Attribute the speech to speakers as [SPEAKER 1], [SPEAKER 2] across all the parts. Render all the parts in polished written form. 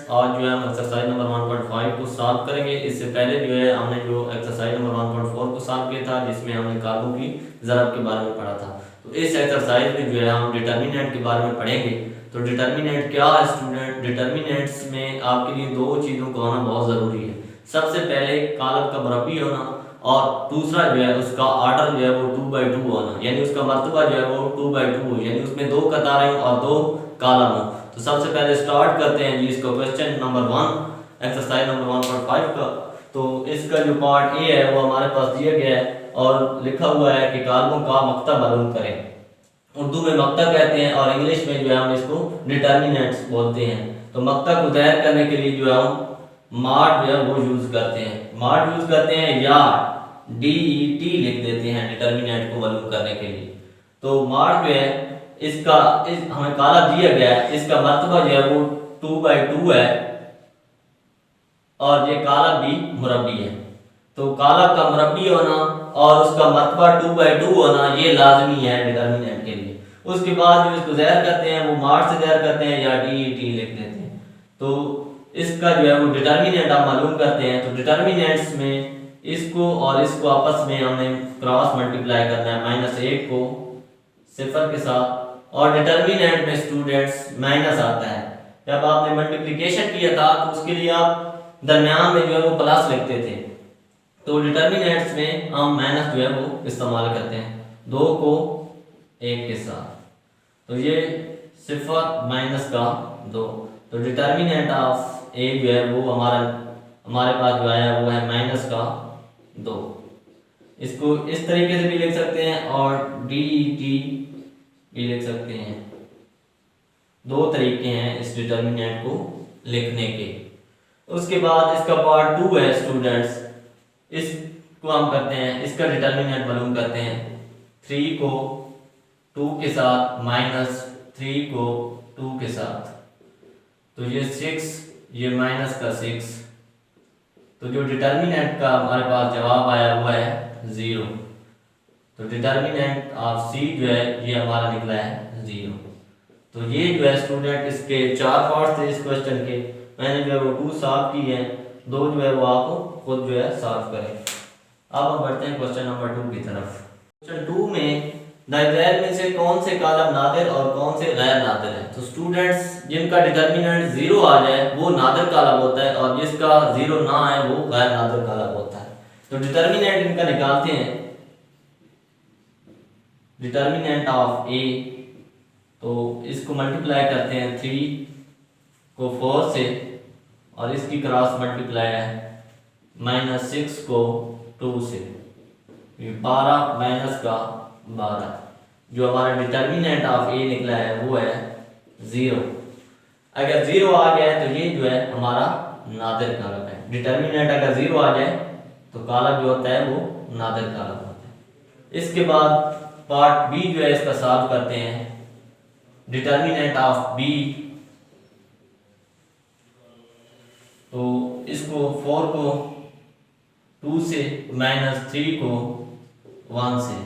[SPEAKER 1] आज जो है हम एक्सरसाइज नंबर 1.5 को सॉल्व करेंगे। इससे पहले जो है हमने जो एक्सरसाइज नंबर 1.4 को सॉल्व किया था, जिसमें हमने कारकों की ज़रब के बारे में पढ़ा था। तो इस एक्सरसाइज में जो है हम डिटर्मिनेंट के बारे में पढ़ेंगे। तो डिटर्मिनेंट क्या है स्टूडेंट? डिटर्मिनेंट्स में आपके लिए दो चीज़ों का होना बहुत ज़रूरी है। सबसे पहले कालब का मुरब्बी होना, और दूसरा जो है उसका आर्डर जो है वो 2/2 होना, यानी उसका मर्तबा जो है वो 2/2 हो, यानी उसमें दो कतारें और दो कॉलम हो। तो सबसे पहले स्टार्ट करते हैं जी इसको क्वेश्चन नंबर 1 एक्सरसाइज नंबर 1.5 का। तो इसका जो पार्ट ए है वो हमारे पास दिया गया है और लिखा हुआ है कि कारकों का मकता मालूम करें। उर्दू में मकता कहते हैं और इंग्लिश में जो है हम इसको डिटर्मिनेंट्स बोलते हैं। तो मकता को ज़ाहिर करने के लिए जो है हम मार्ट जो है वो यूज़ करते हैं, मार्ट यूज़ करते हैं या DET लिख देते हैं डिटर्मिनेंट को मालूम करने के लिए। तो मार्ट जो है इसका हमें काला दिया गया है, इसका मर्तबा जो है वो 2/2 है और ये काला भी मुरब्बी है। तो काला का मुरब्बी होना और उसका मर्तबा 2/2 होना ये लाजमी है डिटर्मिनेंट के लिए। उसके बाद जो इसको ज़ाहिर करते हैं वो मार्ट से ज़ाहिर करते हैं या DET लिख देते हैं। तो इसका जो है वो डिटर्मिनेंट आप मालूम करते हैं। तो डिटर्मिनेंट्स में इसको और इसको आपस में हमने क्रॉस मल्टीप्लाई करना है, -1 को 0 के साथ, और डिटर्मिनेंट में स्टूडेंट्स माइनस आता है। जब आपने मल्टीप्लिकेशन किया था तो उसके लिए आप दरमियान में जो है वो प्लस लिखते थे। तो डिटर्मिनेंट्स में हम माइनस जो है वो इस्तेमाल करते हैं 2 को 1 के साथ। तो ये 0 - 2। तो डिटर्मिनेंट ऑफ ए जो है वो हमारे पास जो आया वो है -2। इसको इस तरीके से भी लिख सकते हैं और DET भी लिख सकते हैं। दो तरीके हैं इस डिटर्मिनेंट को लिखने के। उसके बाद इसका पार्ट 2 है स्टूडेंट्स, इसको हम करते हैं, इसका डिटर्मिनेंट मालूम करते हैं। 3 को 2 के साथ -3 को 2 के साथ। तो ये 6, ये -6। तो जो डिटर्मिनेंट का हमारे पास जवाब आया हुआ है 0। तो डिटर्मिनेंट ऑफ सी जो है ये हमारा निकला है 0। तो ये जो है स्टूडेंट इसके 4 पार्ट थे इस क्वेश्चन के। मैंने जो है वो 2 सॉल्व की है, 2 जो है वो आप खुद जो है सॉल्व करें। अब हम बढ़ते हैं क्वेश्चन नंबर 2 की तरफ। क्वेश्चन 2 में दायरे में से कौन से कॉलम नादिर और कौन से गैर नादिर है? तो स्टूडेंट्स जिनका डिटर्मिनेंट 0 आ जाए वो नादिर कॉलम होता है और जिसका 0 ना आए वो गैर नादिर कॉलम होता है। तो डिटर्मिनेंट इनका निकालते हैं। डिटर्मिनेंट ऑफ ए, तो इसको मल्टीप्लाई करते हैं 3 को 4 से, और इसकी क्रॉस मल्टीप्लाई है -6 को 2 से, 12 - 12। जो हमारा डिटर्मिनेंट ऑफ ए निकला है वो है 0। अगर 0 आ गया है तो ये जो है हमारा नादिर कॉलम है। डिटर्मिनेंट अगर 0 आ जाए तो कॉलम जो होता है वो नादिर कॉलम होता है। इसके बाद पार्ट बी जो है इसका सॉल्व करते हैं। डिटर्मिनेंट ऑफ बी, तो इसको 4 को 2 से -3 को 1 से।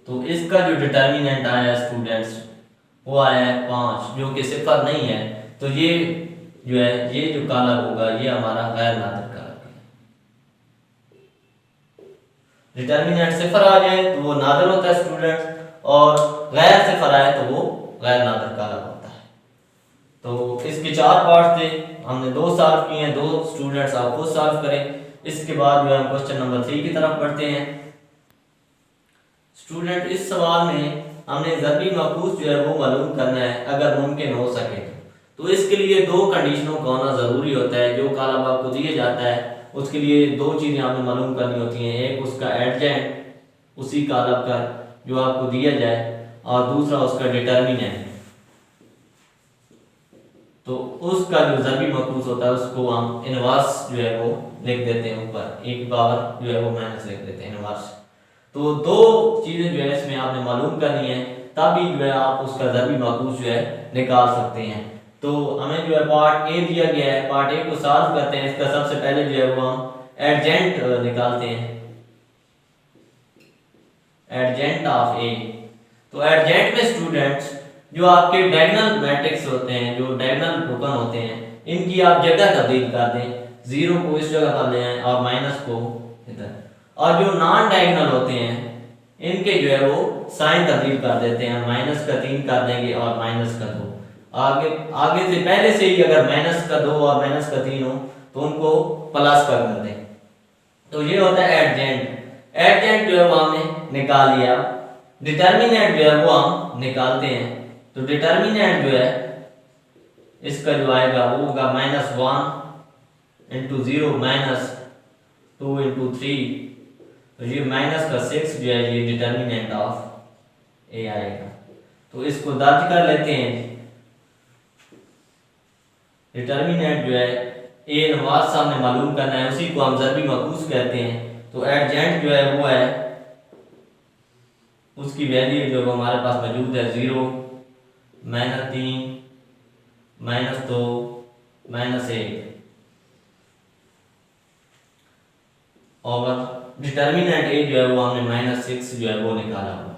[SPEAKER 1] तो इसका जो डिटर्मिनेंट आया स्टूडेंट्स वो आया है 5, जो कि 0 नहीं है। तो ये जो है ये जो कॉलम होगा ये हमारा गैर नादिर कॉलम है। डिटर्मिनेंट 0 आ जाए तो वो नादिर होता है स्टूडेंट्स, और गैर 0 आए तो वो गैर नादिर कॉलम होता है। तो इसके 4 पार्ट थे, हमने 2 सॉल्व किए हैं, 2 स्टूडेंट्स आप खुद सॉल्व करें। इसके बाद जो है हम क्वेश्चन नंबर 3 की तरफ बढ़ते हैं। स्टूडेंट इस सवाल में हमने ज़रबी मखूज़ जो है वो मालूम करना है अगर मुमकिन हो सके तो इसके लिए 2 कंडीशनों का होना ज़रूरी होता है। जो कॉलम आपको दिया जाता है उसके लिए 2 चीज़ें आपने मालूम करनी होती हैं। एक उसका एडजेंट उसी कॉलम का जो आपको दिया जाए, और दूसरा उसका डिटर्मिनेंट। तो उसका जो ज़रबी मखूज़ होता है उसको हम इनवर्स जो है वो लिख देते हैं, ऊपर एक पावर जो है वो माइनस लिख देते हैं, इनवर्स। तो 2 चीज़ें जो है इसमें आपने मालूम करनी है, तभी जो है आप उसका ज़रबी मखूज़ जो है निकाल सकते हैं। तो हमें जो है पार्ट ए दिया गया है, पार्ट ए को सॉल्व करते हैं। इसका सबसे पहले जो है वो हम एडजेंट निकालते हैं, एडजेंट ऑफ ए। तो एडजेंट में स्टूडेंट्स जो आपके डायगोनल मैट्रिक्स होते हैं, जो डायगोनल टोकन होते हैं, इनकी आप जगह तब्दील कर दें, 0 को इस जगह पर ले आएं और माइनस को इधर। और जो नॉन डायगोनल होते हैं इनके जो है वो साइन तब्दील कर देते हैं, माइनस का 3 कर देंगे और माइनस का 2। आगे आगे से पहले से ही अगर माइनस का 2 और माइनस का 3 हो तो उनको प्लस कर देते हैं। तो ये होता है एडजेंट। एडजेंट जो है वो हमने निकाल लिया। डिटर्मिनेंट जो है वो हम निकालते हैं। तो डिटर्मिनेंट जो है इसका जो आएगा वो होगा -1 इंटू 0 -2 इंटू 3। तो ये माइनस का 6 जो है ये डिटर्मिनेंट ऑफ ए आएगा। तो इसको दर्ज कर लेते हैं। डिटर्मिनेंट जो है ए नवाज साहब ने मालूम करना है, उसी को हम ज़रबी मकूस कहते हैं। तो एडजेंट जो है वो है, उसकी वैल्यू जो हमारे पास मौजूद है 0 -3 -2 -1 और डिटर्मिनेंट ए जो है वो हमने -6 जो है वो निकाला हुआ।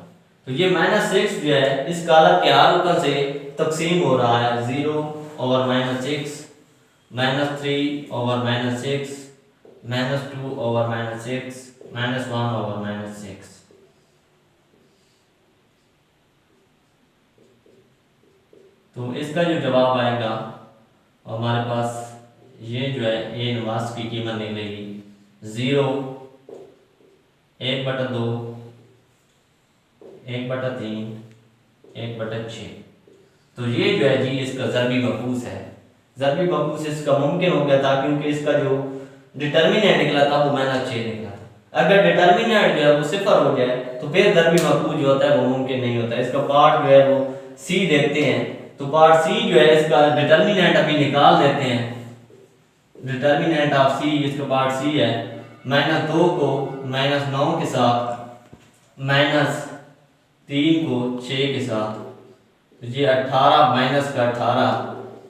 [SPEAKER 1] तो ये -6 जो है इस कालम के हर रुकन से तकसीम हो रहा है, 0 ओवर -6 -3 ओवर -6 -2 ओवर -6 -1 ओवर -6। तो इसका जो जवाब आएगा हमारे पास ये जो है ए नवाज की कीमत निकलेगी 0 1/2 1/3 1/6। तो ये जो है जी इसका ज़रबी मकूस है। ज़रबी मकूस इसका मुमकिन हो गया था क्योंकि इसका जो डिटर्मिनेंट निकला था वो -6 निकला था। अगर डिटर्मिनेंट जो है वो 0 हो जाए तो फिर ज़रबी मकूस जो होता है वो मुमकिन नहीं होता। इसका पार्ट जो है वो सी देखते हैं। तो पार्ट सी जो है इसका डिटर्मिनेंट अभी निकाल देते हैं। डिटर्मिनेंट ऑफ सी, इसका पार्ट सी है -2 को -9 के साथ -3 को 6 के साथ, तो ये 18 माइनस का 18।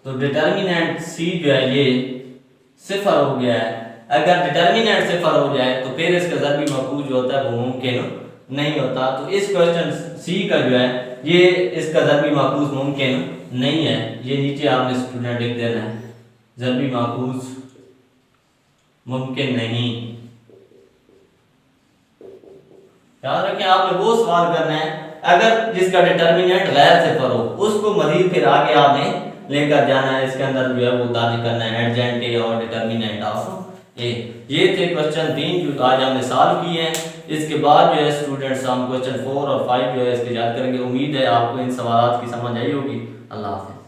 [SPEAKER 1] तो डिटर्मिनेंट सी जो है ये 0 हो गया है। अगर डिटर्मिनेंट 0 हो जाए तो फिर इसका ज़रबी मकूस जो होता है वो मुमकिन नहीं होता। तो इस क्वेश्चन सी का जो है ये इसका ज़रबी मकूस मुमकिन नहीं है। ये नीचे आपने स्टूडेंट लिख देना है, ज़रबी मकूस मुमकिन नहीं। याद रखें आपने वो सवाल करना है अगर जिसका डिटर्मिनेंट गैर 0 हो, उसको मजीद फिर आगे आपने लेकर जाना है। इसके अंदर जो है वो दर्ज करना है एडजेंट ए और डिटर्मिनेंट ऑफ ए। ये थे क्वेश्चन 3 जो आज हमने सॉल्व किए हैं। इसके बाद जो है स्टूडेंट्स हम क्वेश्चन 4 और 5 जो है इसके याद करेंगे। उम्मीद है आपको इन सवालों की समझ आई होगी। अल्लाह हाफ़िज़।